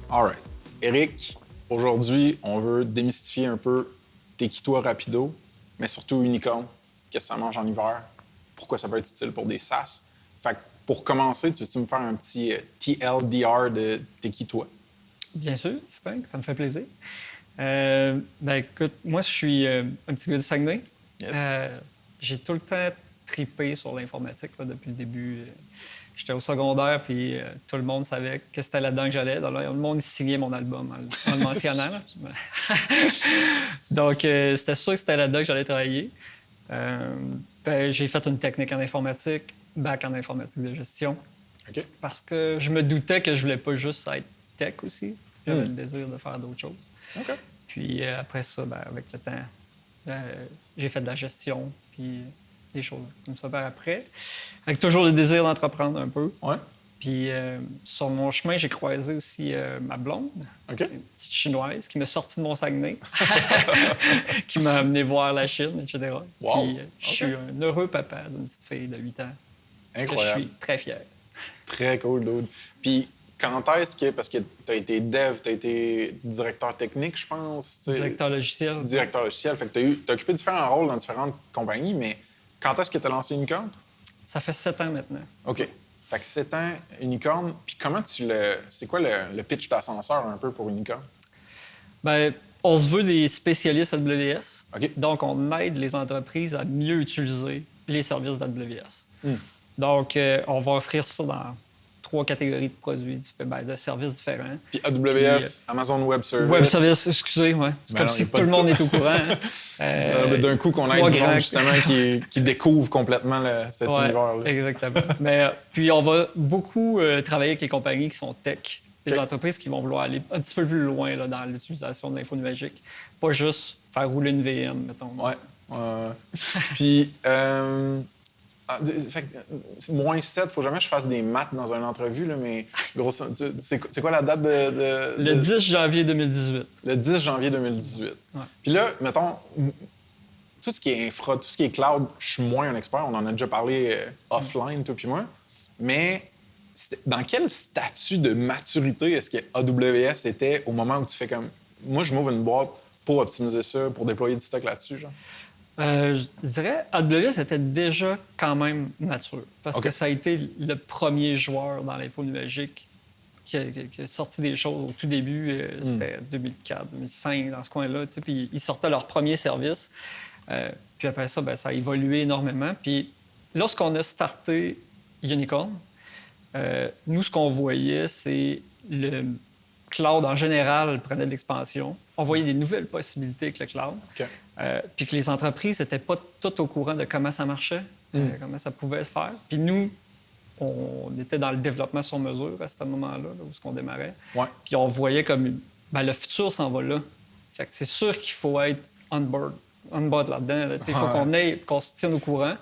All right. Eric, aujourd'hui, on veut démystifier un peu Tequito Rapido, mais surtout Unicorn. Qu'est-ce que ça mange en hiver? Pourquoi ça peut être utile pour des SaaS? Fait que pour commencer, tu veux-tu me faire un petit TLDR de Tequito? Bien sûr, ça me fait plaisir. Écoute, moi, je suis un petit gars du Saguenay. Yes. J'ai tout le temps tripé sur l'informatique là, depuis le début. J'étais au secondaire, puis tout le monde savait que c'était là-dedans que j'allais. Donc, le monde signait mon album en le mentionnant. Là. Donc, c'était sûr que c'était là-dedans que j'allais travailler. J'ai fait une technique en informatique, bac en informatique de gestion. OK. Parce que je me doutais que je voulais pas juste être tech aussi. J'avais le désir de faire d'autres choses. OK. Puis après ça, avec le temps, j'ai fait de la gestion, puis des choses comme ça par après. Avec toujours le désir d'entreprendre un peu. Ouais. Puis sur mon chemin, j'ai croisé aussi ma blonde, OK. une petite chinoise qui m'a sorti de mon Saguenay, qui m'a amené voir la Chine, etc. Wow. Puis je suis un heureux papa d'une petite fille de 8 ans. Incroyable. Je suis très fier. Très cool, dude. Puis quand est-ce que... Parce que tu as été dev, tu as été directeur technique, je pense. t'sais. Directeur logiciel. Directeur logiciel. Fait que tu as occupé différents rôles dans différentes compagnies, mais quand est-ce que tu as lancé Unicorn? Ça fait 7 ans maintenant. OK. Fait que 7 ans, Unicorn. Puis comment tu le... C'est quoi le pitch d'ascenseur un peu pour Unicorn? On se veut des spécialistes AWS. OK. Donc, on aide les entreprises à mieux utiliser les services d'AWS. Donc, on va offrir ça dans 3 catégories de produits, de services différents. Puis AWS, Amazon Web Services. Web Services, excusez, ouais. C'est comme si tout le monde est au courant. Hein. D'un coup, qu'on aide du monde, justement, qui découvre complètement cet univers-là. Exactement. Puis, on va beaucoup travailler avec les compagnies qui sont tech. Les entreprises qui vont vouloir aller un petit peu plus loin là, dans l'utilisation de l'info numérique. Pas juste faire rouler une VM, mettons. Ouais. Puis, fait que, moins 7, faut jamais que je fasse des maths dans une entrevue, là, mais grosso, c'est quoi la date de... Le 10 janvier 2018. Le 10 janvier 2018. Ouais. Puis là, mettons, tout ce qui est infra, tout ce qui est cloud, je suis moins un expert. On en a déjà parlé offline, toi puis moi. Mais dans quel statut de maturité est-ce que AWS était au moment où tu fais comme... Moi, je m'ouvre une boîte pour optimiser ça, pour déployer du stock là-dessus, genre? Je dirais AWS était déjà quand même mature parce que ça a été le premier joueur dans l'info numérique qui a sorti des choses au tout début. C'était 2004, 2005, dans ce coin-là. Puis ils sortaient leur premier service. Puis après ça, ça a évolué énormément. Puis lorsqu'on a starté Unicorn, nous, ce qu'on voyait, c'est le cloud en général prenait de l'expansion. On voyait des nouvelles possibilités avec le cloud. OK. Puis que les entreprises n'étaient pas toutes au courant de comment ça marchait, comment ça pouvait se faire. Puis nous, on était dans le développement sur mesure à ce moment-là, là, où on démarrait. Ouais. Puis on voyait comme le futur s'en va là. Fait que c'est sûr qu'il faut être on board là-dedans. Là. Il faut qu'on se tienne au courant.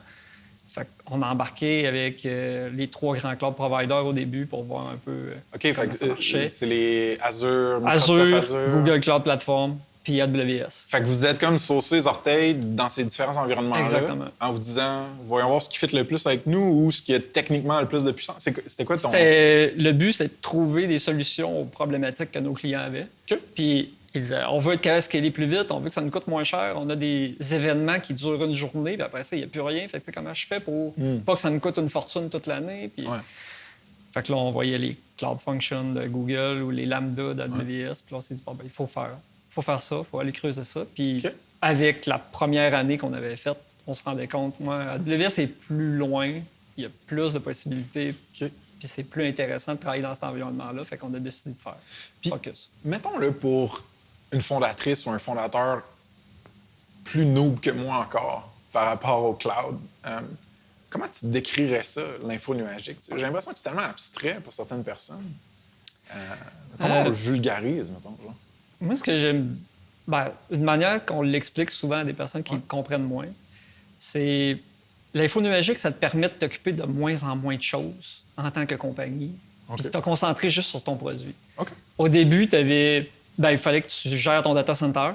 Fait qu'on a embarqué avec les 3 grands cloud providers au début pour voir un peu comment ça marchait. C'est les Azure, Microsoft Azure, Google Cloud Platform, puis AWS. Fait que vous êtes comme saucé les orteils dans ces différents environnements-là. Exactement. En vous disant, voyons voir ce qui fit le plus avec nous ou ce qui a techniquement le plus de puissance. C'était quoi ton... Le but, c'est de trouver des solutions aux problématiques que nos clients avaient. OK. Puis ils disaient, on veut être capable de scaler plus vite, on veut que ça nous coûte moins cher, on a des événements qui durent une journée, puis après ça, il n'y a plus rien. Fait que comment je fais pour pas que ça me coûte une fortune toute l'année? Puis... Fait que là, on voyait les Cloud Functions de Google ou les Lambda d'AWS. Puis là, on s'est dit, il faut faire ça, il faut aller creuser ça. Puis avec la première année qu'on avait faite, on se rendait compte, AWS est plus loin, il y a plus de possibilités. Puis c'est plus intéressant de travailler dans cet environnement-là. Fait qu'on a décidé de faire focus. Mettons-le pour une fondatrice ou un fondateur plus noob que moi encore par rapport au cloud. Comment tu décrirais ça, l'info numérique? J'ai l'impression que c'est tellement abstrait pour certaines personnes. Comment on le vulgarise, mettons? Genre? Moi, ce que j'aime... une manière qu'on l'explique souvent à des personnes qui comprennent moins, c'est... L'info numérique, ça te permet de t'occuper de moins en moins de choses en tant que compagnie, puis de te concentrer juste sur ton produit. Au début, il fallait que tu gères ton data center,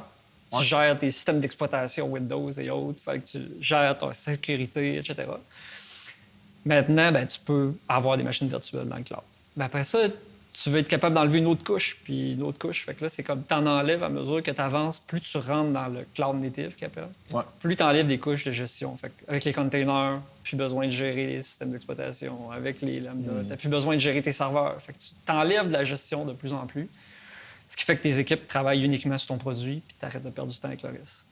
tu gères tes systèmes d'exploitation Windows et autres, il fallait que tu gères ta sécurité, etc. Maintenant, tu peux avoir des machines virtuelles dans le cloud. Après ça, tu veux être capable d'enlever une autre couche, puis une autre couche. Fait que là, c'est comme t'en enlèves à mesure que tu avances, plus tu rentres dans le cloud native qu'ils appellent, plus tu enlèves des couches de gestion. Fait avec les containers, plus besoin de gérer les systèmes d'exploitation. Avec les lambda, t'as plus besoin de gérer tes serveurs. Fait que tu t'enlèves de la gestion de plus en plus. Ce qui fait que tes équipes travaillent uniquement sur ton produit, puis t'arrêtes de perdre du temps avec le reste.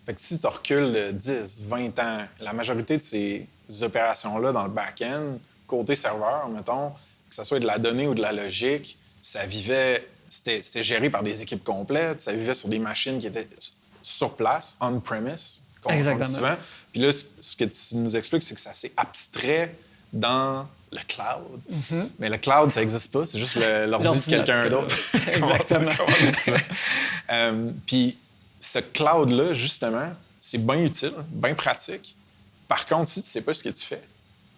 Fait que si tu recules de 10, 20 ans, la majorité de ces opérations-là dans le back-end, côté serveur, mettons, que ce soit de la donnée ou de la logique, c'était géré par des équipes complètes, ça vivait sur des machines qui étaient sur place, on-premise, qu'on dit souvent. Puis là, ce que tu nous expliques, c'est que ça s'est abstrait dans le cloud. Mm-hmm. Mais le cloud, ça n'existe pas, c'est juste l'ordi de quelqu'un d'autre. Exactement. Puis ce cloud-là, justement, c'est bien utile, bien pratique. Par contre, si tu sais pas ce que tu fais,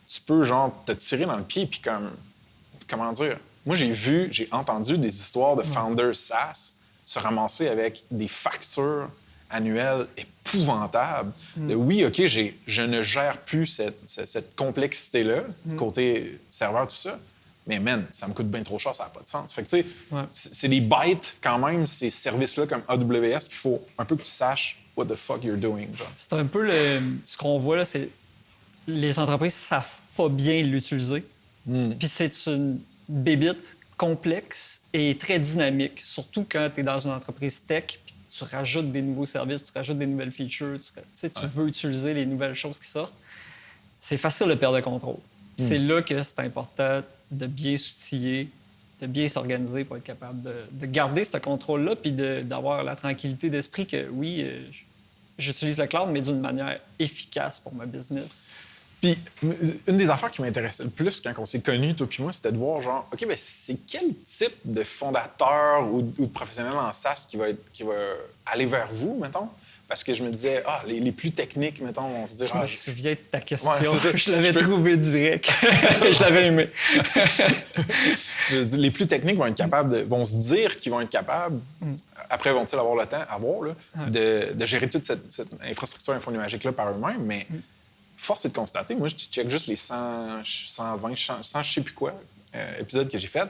tu peux, genre, te tirer dans le pied, puis comment dire? Moi, j'ai entendu des histoires de founders SaaS se ramasser avec des factures annuelles épouvantables. De oui, OK, je ne gère plus cette complexité-là, côté serveur, tout ça, mais man, ça me coûte bien trop cher, ça n'a pas de sens. Fait que, tu sais, c'est des bytes quand même, ces services-là comme AWS, puis il faut un peu que tu saches what the fuck you're doing. Genre. C'est un peu ce qu'on voit là, c'est les entreprises savent pas bien l'utiliser. Puis c'est une bébite complexe et très dynamique, surtout quand tu es dans une entreprise tech, puis tu rajoutes des nouveaux services, tu rajoutes des nouvelles features, tu veux utiliser les nouvelles choses qui sortent. C'est facile de perdre le contrôle. C'est là que c'est important de bien s'outiller, de bien s'organiser pour être capable de garder ce contrôle-là puis d'avoir la tranquillité d'esprit que, oui, j'utilise le cloud, mais d'une manière efficace pour ma business. Puis, une des affaires qui m'intéressait le plus quand on s'est connus, toi puis moi, c'était de voir, genre, OK, bien, c'est quel type de fondateur ou de professionnel en SaaS qui va aller vers vous, mettons? Parce que je me disais, les plus techniques, mettons, vont se dire... Je me souviens de ta question. Je l'avais trouvé direct. Je l'avais aimé. Les plus techniques vont se dire qu'ils vont être capables, après vont-ils avoir le temps, de gérer toute cette infrastructure infonuagique-là par eux-mêmes, mais force est de constater, moi, je check juste les 100, 120, 100, je sais plus quoi, épisodes que j'ai fait.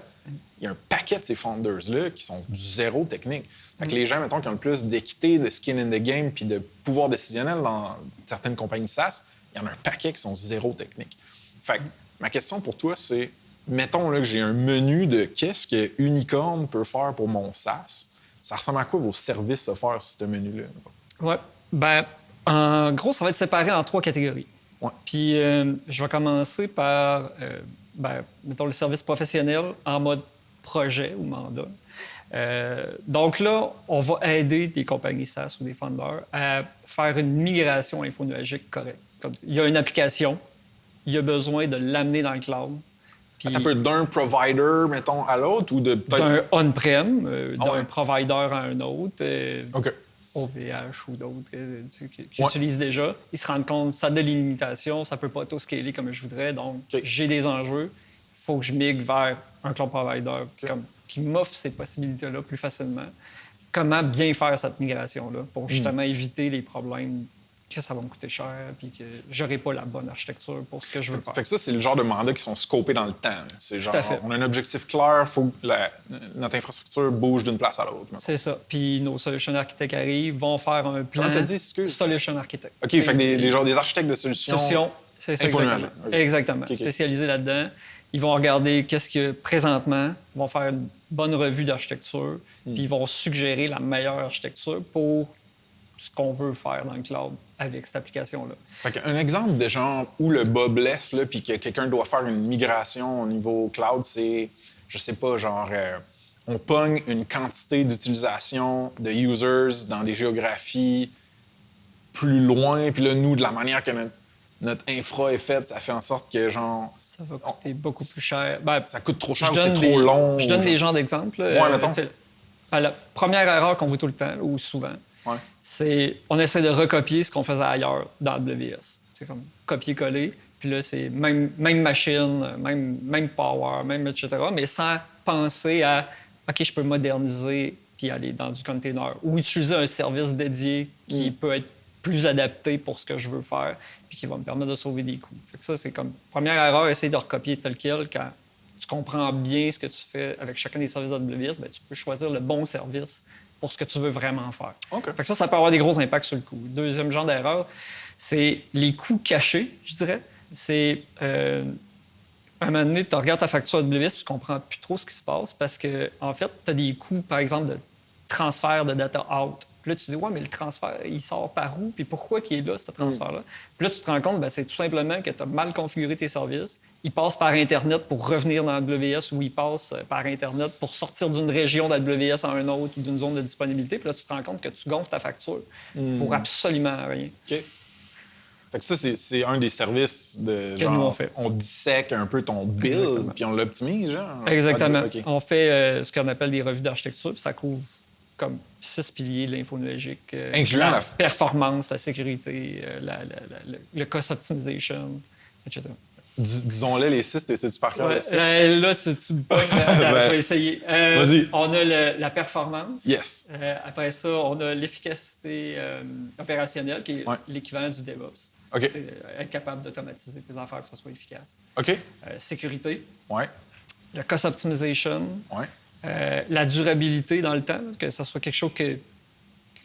Il y a un paquet de ces founders-là qui sont du zéro technique. Fait que les gens, mettons, qui ont le plus d'équité, de skin in the game puis de pouvoir décisionnel dans certaines compagnies SaaS, il y en a un paquet qui sont zéro technique. Fait que ma question pour toi, c'est, mettons là, que j'ai un menu de qu'est-ce que Unicorn peut faire pour mon SaaS. Ça ressemble à quoi vos services offerts sur ce menu-là? Oui. Ben, en gros, ça va être séparé en 3 catégories. Ouais. Puis, je vais commencer par, mettons, le service professionnel en mode projet ou mandat. Donc là, on va aider des compagnies SaaS ou des funders à faire une migration infonuagique correcte. Il y a une application, il y a besoin de l'amener dans le cloud. Puis, un peu d'un provider, mettons, à l'autre ou de peut-être... D'un on-prem, d'un provider à un autre. OK. OVH ou d'autres qui utilisent déjà. Ils se rendent compte que ça a de limitations, ça ne peut pas auto-scaler comme je voudrais, donc j'ai des enjeux. Il faut que je migre vers un cloud provider qui m'offre ces possibilités-là plus facilement. Comment bien faire cette migration-là pour justement éviter les problèmes que ça va me coûter cher puis que j'aurai pas la bonne architecture pour ce que je veux faire. Fait que ça, c'est le genre de mandats qui sont scopés dans le temps. C'est genre, on a un objectif clair, il faut que notre infrastructure bouge d'une place à l'autre. C'est ça. Puis nos solution architectes arrivent, vont faire un plan. Comment t'as dit, excuse? Solution architect. OK, fait que des architectes de solutions. C'est ça, exactement. Exactement. Okay. Spécialisés là-dedans. Ils vont regarder qu'est-ce que présentement, ils vont faire une bonne revue d'architecture, puis ils vont suggérer la meilleure architecture pour ce qu'on veut faire dans le cloud avec cette application-là. Fait qu'un exemple de genre où le bas blesse, là, puis que quelqu'un doit faire une migration au niveau cloud, c'est, je sais pas, genre, on pogne une quantité d'utilisation de users dans des géographies plus loin, puis là, nous, de la manière que notre infra est faite, ça fait en sorte que, genre... Ça va coûter beaucoup plus cher. Ça coûte trop cher ou c'est trop long. Je donne des genres d'exemples. Mettons. La première erreur qu'on voit tout le temps, ou souvent, c'est on essaie de recopier ce qu'on faisait ailleurs dans AWS. C'est comme copier-coller, puis là, c'est même machine, même power, même etc., mais sans penser à « OK, je peux moderniser puis aller dans du container » ou utiliser un service dédié qui peut être plus adapté pour ce que je veux faire puis qui va me permettre de sauver des coûts. Fait que ça, c'est comme première erreur, essayer de recopier tel quel quand tu comprends bien ce que tu fais avec chacun des services AWS, ben, tu peux choisir le bon service pour ce que tu veux vraiment faire. OK. Fait que ça peut avoir des gros impacts sur le coût. Deuxième genre d'erreur, c'est les coûts cachés, je dirais. C'est à un moment donné, tu regardes ta facture AWS, tu comprends plus trop ce qui se passe parce que, en fait, tu as des coûts, par exemple, de transfert de data out. Puis là, tu te dis, ouais, mais le transfert, il sort par où? Puis pourquoi il est là, ce transfert-là? Puis là, tu te rends compte, ben, c'est tout simplement que tu as mal configuré tes services. Ils passent par Internet pour revenir dans AWS ou ils passent par Internet pour sortir d'une région d'AWS à un autre ou d'une zone de disponibilité. Puis là, tu te rends compte que tu gonfles ta facture pour absolument rien. OK. Fait que ça, c'est un des services de Que genre, nous, on fait. On dissèque un peu ton build, puis on l'optimise, genre. Exactement. OK. On fait ce qu'on appelle des revues d'architecture, puis ça couvre comme 6 piliers de l'infonuagique. Incluant la performance, la sécurité, le cost optimization, etc. Disons-les, les 6, t'es super cœur. Ouais, là, si tu me pognes, je vais essayer. Vas-y. On a la performance. Yes. Après ça, on a l'efficacité opérationnelle, qui est l'équivalent du DevOps. OK. Être capable d'automatiser tes affaires pour que ça soit efficace. OK. Sécurité. Ouais. Le cost optimization. Ouais. La durabilité dans le temps, que ça soit quelque chose que,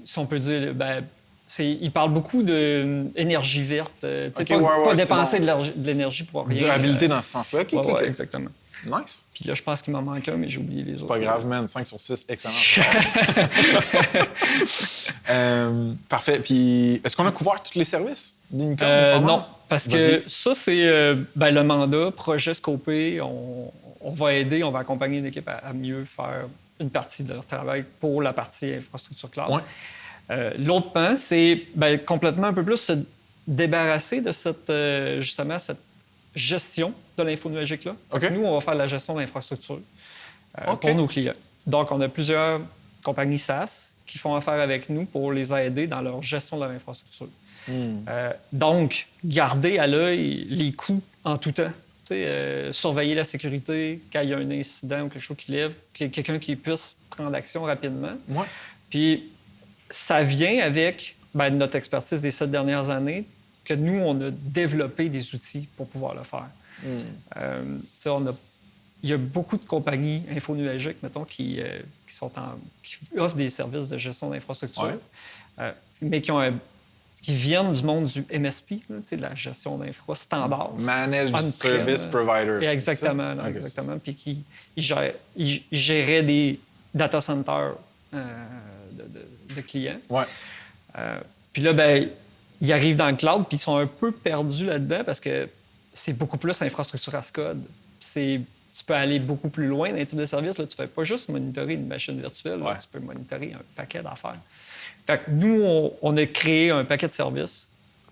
si on peut dire, ben, il parle beaucoup d'énergie verte, pas dépenser de l'énergie pour rien. Durabilité dans ce sens-là. OK, OK. Exactement. Nice. Puis là, je pense qu'il m'en manque un, mais j'ai oublié les autres. C'est pas grave, man. 5 sur 6, excellent. Parfait. Puis, est-ce qu'on a couvert tous les services d'Unicorn? Non, parce que ça, c'est le mandat, projet scopé. On va aider, on va accompagner une équipe à mieux faire une partie de leur travail pour la partie infrastructure cloud. Ouais. L'autre pan, c'est complètement un peu plus se débarrasser de cette gestion de l'infonuagique-là. Okay. Nous, on va faire la gestion de l'infrastructure pour nos clients. Donc, on a plusieurs compagnies SaaS qui font affaire avec nous pour les aider dans leur gestion de leur infrastructure. Donc, garder à l'œil les coûts en tout temps. Surveiller la sécurité quand il y a un incident ou quelque chose qui lève, quelqu'un qui puisse prendre action rapidement. Ouais. Puis, ça vient avec notre expertise des 7 dernières années, que nous, on a développé des outils pour pouvoir le faire. Il y a beaucoup de compagnies infonuagiques, mettons, qui offrent des services de gestion d'infrastructure, mais qui viennent du monde du MSP, de la gestion d'infra standard. Managed Service Providers. Exactement. Exactement. Puis qui géraient des data centers de clients. Ouais. Puis là, ils arrivent dans le cloud, puis ils sont un peu perdus là-dedans parce que c'est beaucoup plus infrastructure as code. Tu peux aller beaucoup plus loin dans les types de services. Là, tu ne fais pas juste monitorer une machine virtuelle, là, tu peux monitorer un paquet d'affaires. Fait que nous, on a créé un paquet de services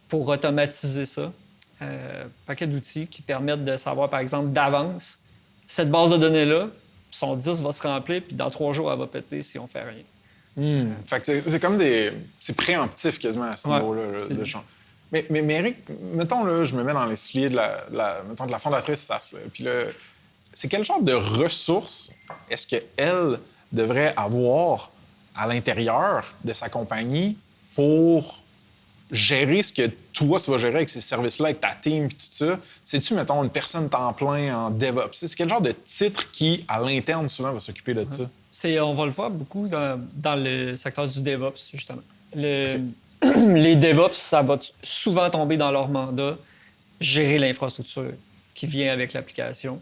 pour automatiser ça. Un paquet d'outils qui permettent de savoir, par exemple, d'avance, cette base de données-là, son 10 va se remplir, puis dans 3 jours, elle va péter si on fait rien. Fait que c'est comme c'est préemptif quasiment à ce niveau-là de champ. Mais Eric, mettons, là, je me mets dans les souliers de la fondatrice SAS. Puis là, c'est quel genre de ressources est-ce qu'elle devrait avoir à l'intérieur de sa compagnie pour gérer ce que toi, tu vas gérer avec ces services-là, avec ta team et tout ça? C'est-tu, mettons, une personne temps plein en DevOps? C'est quel genre de titre qui, à l'interne, souvent, va s'occuper de ça? On va le voir beaucoup dans le secteur du DevOps, justement. Les DevOps, ça va souvent tomber dans leur mandat, gérer l'infrastructure qui vient avec l'application.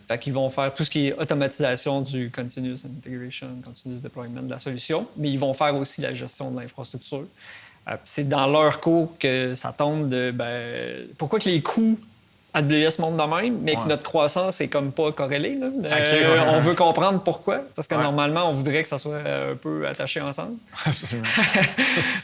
Fait qu'ils vont faire tout ce qui est automatisation du continuous integration, continuous deployment de la solution, mais ils vont faire aussi la gestion de l'infrastructure. C'est dans leur cours que ça tombe de pourquoi que les coûts AWS montent de même, mais que notre croissance est comme pas corrélée. Là. On veut comprendre pourquoi, parce que normalement, on voudrait que ça soit un peu attaché ensemble. Absolument.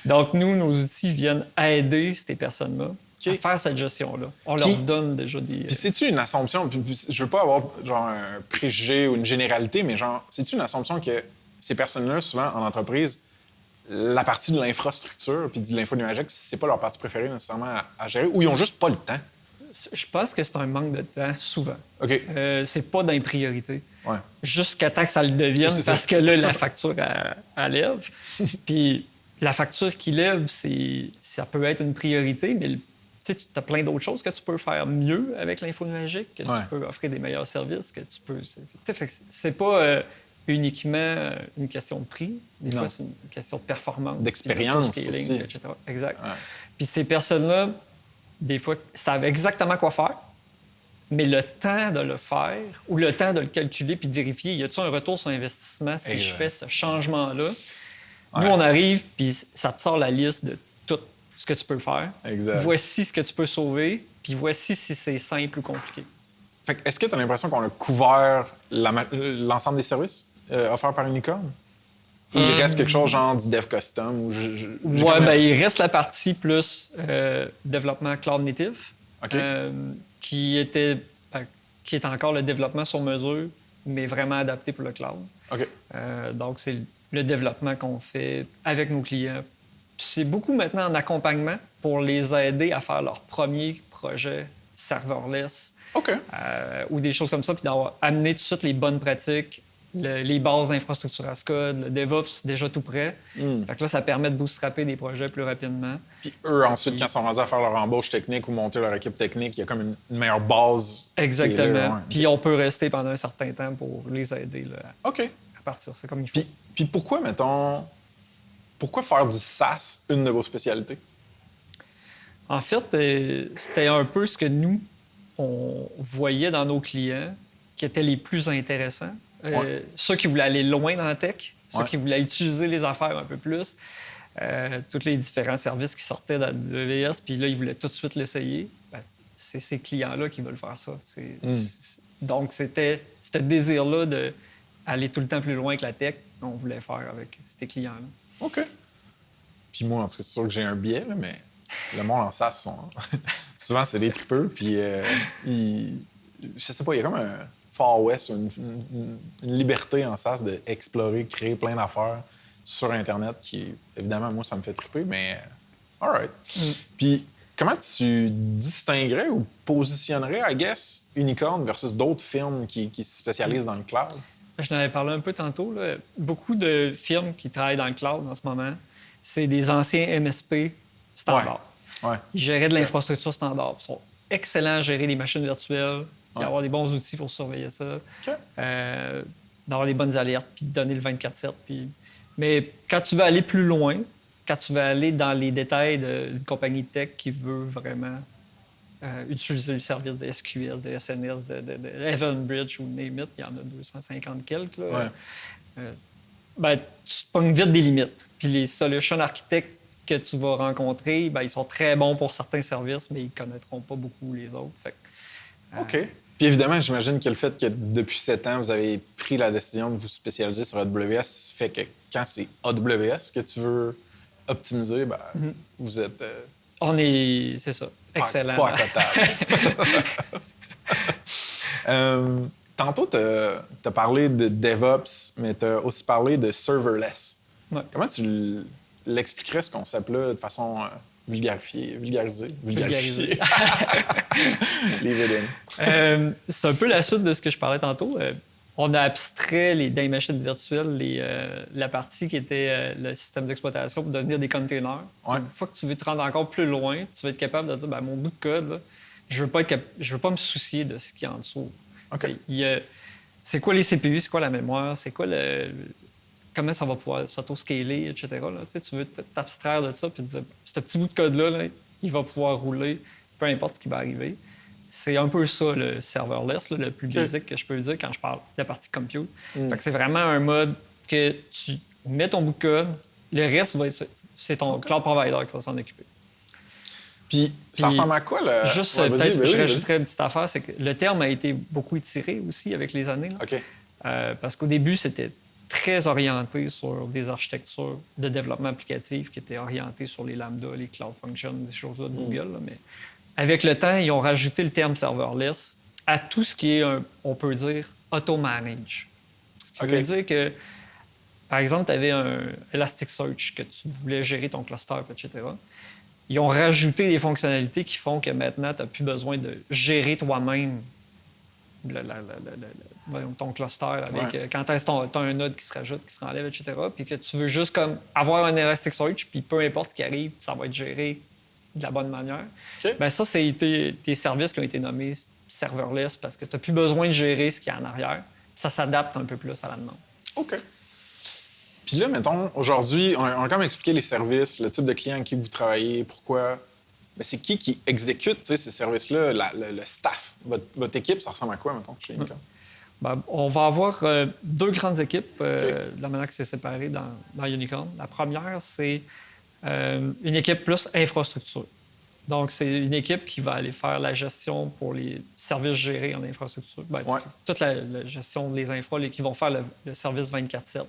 Donc, nos outils viennent aider ces personnes-là à faire cette gestion-là. On leur donne déjà des... Puis c'est-tu une assumption, puis je veux pas avoir genre un préjugé ou une généralité, mais genre, c'est-tu une assumption que ces personnes-là, souvent en entreprise, la partie de l'infrastructure puis de l'infonuagique, c'est pas leur partie préférée nécessairement à gérer, ou ils ont juste pas le temps? Je pense que c'est un manque de temps, souvent. OK. C'est pas dans les priorités. Jusqu'à temps que ça le devienne, parce que là, la facture, elle lève. Puis la facture qui lève, ça peut être une priorité, mais tu as plein d'autres choses que tu peux faire mieux avec l'info numérique, que tu peux offrir des meilleurs services, que tu peux... C'est pas uniquement une question de prix. Des fois, c'est une question de performance. D'expérience aussi. Etc. Exact. Ouais. Puis ces personnes-là, des fois, savent exactement quoi faire, mais le temps de le faire ou le temps de le calculer puis de vérifier, y a-t-il un retour sur investissement si je fais ce changement-là? Nous, on arrive, puis ça te sort la liste de tout ce que tu peux faire. Exact. Voici ce que tu peux sauver, puis voici si c'est simple ou compliqué. Fait que, est-ce que tu as l'impression qu'on a couvert l'ensemble des services offerts par Unicorn? Il reste quelque chose genre du dev custom? Ou il reste la partie plus développement cloud native, qui est encore le développement sur mesure, mais vraiment adapté pour le cloud. Donc, c'est le développement qu'on fait avec nos clients. C'est beaucoup maintenant en accompagnement pour les aider à faire leur premier projet serverless ou des choses comme ça, puis d'avoir amené tout de suite les bonnes pratiques, les bases d'infrastructure as code, le DevOps déjà tout prêt. Fait que là, ça permet de bootstrapper des projets plus rapidement. Puis eux, ensuite, quand ils sont rendus à faire leur embauche technique ou monter leur équipe technique, il y a comme une meilleure base. Exactement. Là, puis on peut rester pendant un certain temps pour les aider là, à partir. C'est comme il faut. Puis pourquoi, mettons... Pourquoi faire du SaaS une de vos spécialités? En fait, c'était un peu ce que nous, on voyait dans nos clients qui étaient les plus intéressants. Ceux qui voulaient aller loin dans la tech, ceux qui voulaient utiliser les affaires un peu plus, tous les différents services qui sortaient d'AWS, puis là, ils voulaient tout de suite l'essayer. Ben, c'est ces clients-là qui veulent faire ça. Donc, c'était ce désir-là d'aller tout le temps plus loin que la tech qu'on voulait faire avec ces clients-là. OK. Puis moi, en tout cas, c'est sûr que j'ai un biais, là, mais le monde en SaaS, souvent, c'est des tripeux, puis je sais pas, il y a comme un Far West, une liberté en SaaS d'explorer, créer plein d'affaires sur Internet qui, évidemment, moi, ça me fait triper, mais all right. Puis comment tu distinguerais ou positionnerais, I guess, Unicorn versus d'autres firmes qui se spécialisent dans le cloud? Je n'avais parlé un peu tantôt. Là. Beaucoup de firmes qui travaillent dans le cloud en ce moment, c'est des anciens MSP standards. Ils géraient de l'infrastructure standard. Ils sont excellents à gérer des machines virtuelles, puis avoir des bons outils pour surveiller ça, d'avoir des bonnes alertes, puis de donner le 24/7. Mais quand tu veux aller plus loin, quand tu veux aller dans les détails d'une compagnie tech qui veut vraiment utiliser le service de SQS, de SNS, de Evenbridge ou name it, il y en a 250 quelques. Là. Tu te pognes vite des limites. Puis les solution architectes que tu vas rencontrer, ils sont très bons pour certains services, mais ils ne connaîtront pas beaucoup les autres. Fait que, OK. Puis évidemment, j'imagine que le fait que depuis 7 ans, vous avez pris la décision de vous spécialiser sur AWS fait que quand c'est AWS que tu veux optimiser, vous êtes... c'est ça. Excellent. Pas à table. Tantôt, tu as parlé de DevOps, mais tu as aussi parlé de serverless. Comment tu l'expliquerais, ce concept-là, de façon vulgarisée? Leave it in. C'est un peu la suite de ce que je parlais tantôt. On a abstrait dans les machines virtuelles la partie qui était le système d'exploitation pour devenir des containers. Une fois que tu veux te rendre encore plus loin, tu vas être capable de dire mon bout de code, là, je veux pas me soucier de ce qu'il y a en dessous. C'est quoi les CPU, c'est quoi la mémoire, c'est quoi comment ça va pouvoir s'auto-scaler, etc. Là. Tu veux t'abstraire de ça et te dire ce petit bout de code-là, là, il va pouvoir rouler, peu importe ce qui va arriver. C'est un peu ça, le serverless, là, le plus basique que je peux dire quand je parle de la partie compute. Fait que c'est vraiment un mode que tu mets ton bout de code, le reste, c'est ton cloud provider qui va s'en occuper. Puis ça ressemble à quoi, le... Juste, peut-être, je rajouterais une petite affaire, c'est que le terme a été beaucoup étiré aussi avec les années. Là. Parce qu'au début, c'était très orienté sur des architectures de développement applicatif qui étaient orientées sur les lambda, les cloud functions, des choses-là de Google. Là, mais avec le temps, ils ont rajouté le terme serverless à tout ce qui est, on peut dire, auto-manage. Ce qui veut dire que, par exemple, tu avais un Elasticsearch que tu voulais gérer ton cluster, etc. Ils ont rajouté des fonctionnalités qui font que maintenant, tu n'as plus besoin de gérer toi-même ton cluster avec quand est-ce que tu as un node qui se rajoute, qui se enlève, etc. Puis que tu veux juste comme avoir un Elasticsearch, puis peu importe ce qui arrive, ça va être géré de la bonne manière. OK. Ben ça, c'est tes services qui ont été nommés serverless parce que tu n'as plus besoin de gérer ce qu'il y a en arrière. Ça s'adapte un peu plus à la demande. OK. Puis là, mettons, aujourd'hui, on a quand même expliqué les services, le type de client avec qui vous travaillez, pourquoi. Mais c'est qui exécute ces services-là, le staff? Votre équipe, ça ressemble à quoi, mettons, chez Unicorn? Ben, on va avoir deux grandes équipes de la manière que c'est séparé dans Unicorn. La première, c'est une équipe plus infrastructure. Donc, c'est une équipe qui va aller faire la gestion pour les services gérés en infrastructure. Ben, toute la gestion des infras, qui vont faire le service 24/7.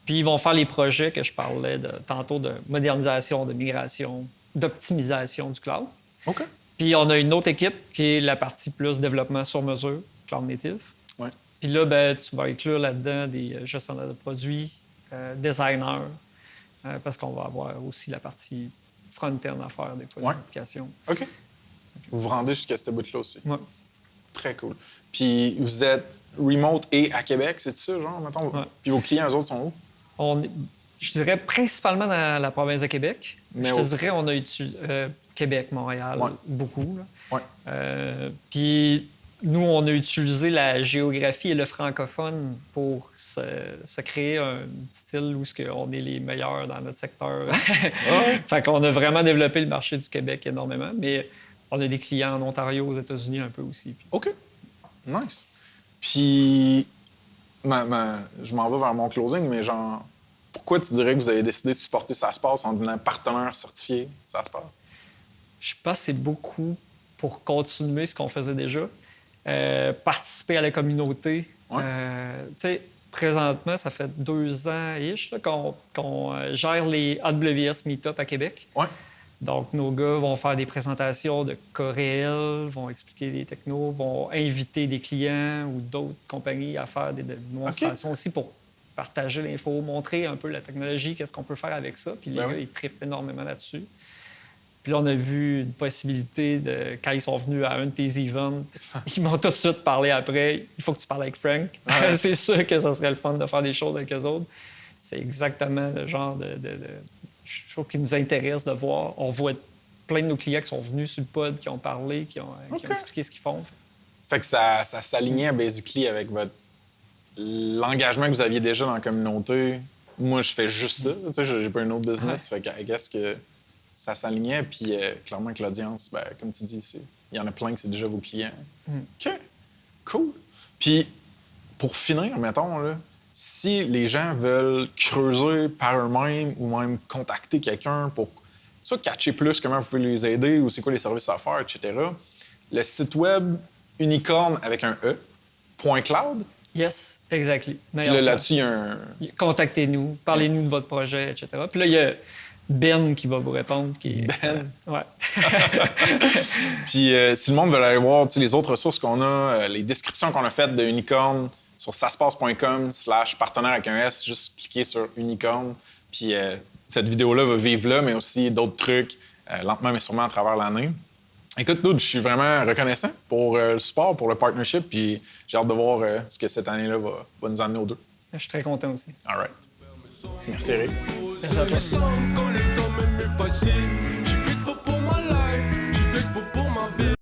Puis, ils vont faire les projets que je parlais tantôt de modernisation, de migration, d'optimisation du cloud. OK. Puis, on a une autre équipe qui est la partie plus développement sur mesure, cloud native. Ouais. Puis là, ben, tu vas inclure là-dedans des gestionnaires de produits, designers, parce qu'on va avoir aussi la partie front-end à faire, des fois, des applications. OK. Vous vous rendez jusqu'à cette bout-là aussi. Ouais. Très cool. Puis vous êtes remote et à Québec, c'est ça, genre, mettons? Ouais. Puis vos clients, eux autres, sont où? Je dirais principalement dans la province de Québec. Mais je te dirais, on a utilisé Québec, Montréal, beaucoup. Là. Ouais. Puis nous, on a utilisé la géographie et le francophone pour se créer un style où on est les meilleurs dans notre secteur. Fait qu'on a vraiment développé le marché du Québec énormément, mais on a des clients en Ontario, aux États-Unis un peu aussi. Puis... OK. Nice. Puis, je m'en vais vers mon closing, mais genre, pourquoi tu dirais que vous avez décidé de supporter SaaSpace en devenant partenaire certifié SaaSpace? Je pense que c'est beaucoup pour continuer ce qu'on faisait déjà. Participer à la communauté. Ouais. Tu sais, présentement, ça fait 2 ans-ish là, qu'on gère les AWS Meetup à Québec. Ouais. Donc, nos gars vont faire des présentations de cas réels, vont expliquer des technos, vont inviter des clients ou d'autres compagnies à faire des démonstrations aussi pour partager l'info, montrer un peu la technologie, qu'est-ce qu'on peut faire avec ça. Puis les gars, ils trippent énormément là-dessus. Puis là, on a vu une possibilité quand ils sont venus à un de tes events, ils m'ont tout de suite parlé après. Il faut que tu parles avec Frank. C'est sûr que ça serait le fun de faire des choses avec eux autres. C'est exactement le genre de chose qui nous intéresse de voir. On voit plein de nos clients qui sont venus sur le pod, qui ont parlé, qui ont expliqué ce qu'ils font. Fait que ça s'alignait basically avec l'engagement que vous aviez déjà dans la communauté. Moi, je fais juste ça. Tu sais, j'ai pas un autre business. Fait que qu'est-ce que ça s'alignait. Puis clairement que l'audience, ben, comme tu dis, il y en a plein que c'est déjà vos clients. OK. Cool. Puis pour finir, mettons, là, si les gens veulent creuser par eux-mêmes ou même contacter quelqu'un pour soit catcher plus comment vous pouvez les aider ou c'est quoi les services à faire, etc., le site web unicorn avec un E, .cloud. Yes, exactly. Puis là-dessus, il y a un... Contactez-nous, parlez-nous de votre projet, etc. Puis là, il y a Ben qui va vous répondre. Ben? Ouais. Puis si le monde veut aller voir les autres ressources qu'on a, les descriptions qu'on a faites de Unicorn sur saspace.com/partenaire avec un S, juste cliquer sur Unicorn. Puis cette vidéo-là va vivre là, mais aussi d'autres trucs, lentement mais sûrement à travers l'année. Écoute, Dude, je suis vraiment reconnaissant pour le support, pour le partnership, puis j'ai hâte de voir ce que cette année-là va nous amener aux deux. Je suis très content aussi. All right. Merci, Eric. Merci à toi.